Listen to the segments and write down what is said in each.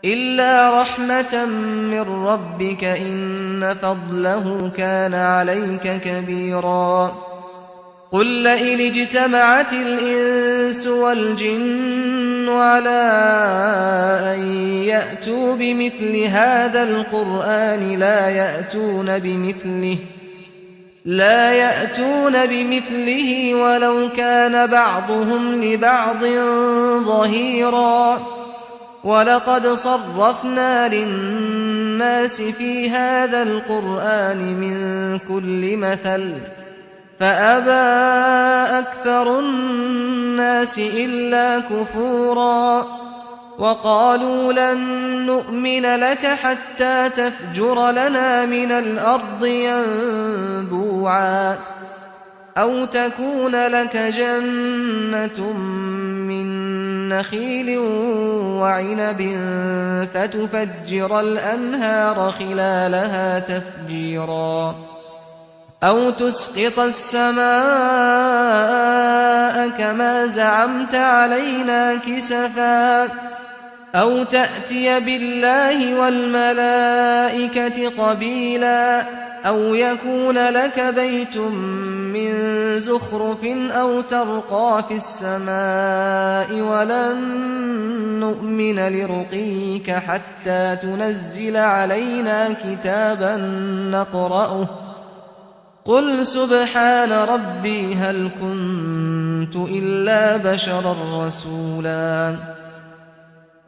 إلا رحمة من ربك إن فضله كان عليك كبيرا. قل لئن اجتمعت الإنس والجن على أن يأتوا بمثل هذا القرآن لا يأتون بمثله ولو كان بعضهم لبعض ظهيرا. ولقد صرفنا للناس في هذا القرآن من كل مثل فأبى أكثر الناس إلا كفورا. وقالوا لن نؤمن لك حتى تفجر لنا من الأرض ينبوعا أو تكون لك جنة من نخيل وعنب فتفجر الأنهار خلالها تفجيرا أو تسقط السماء كما زعمت علينا كسفا أو تأتي بالله والملائكة قبيلا أو يكون لك بيت من زخرف أو ترقى في السماء ولن نؤمن لرقيك حتى تنزل علينا كتابا نقرأه قل سبحان ربي هل كنت إلا بشرا رسولا.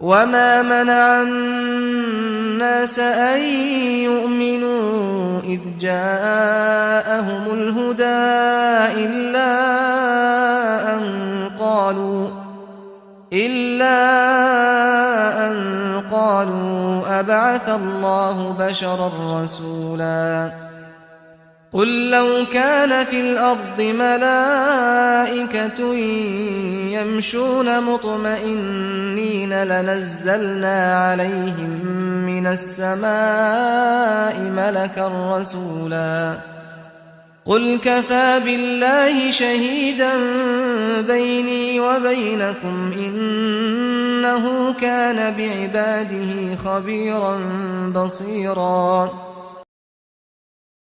وما منع الناس أن يؤمنوا إذ جاءهم الهدى إلا أن قالوا أبعث الله بشرا رسولا. قل لو كان في الأرض ملائكة يمشون مطمئنين لنزلنا عليهم من السماء ملكا رسولا. قل كفى بالله شهيدا بيني وبينكم إنه كان بعباده خبيرا بصيرا.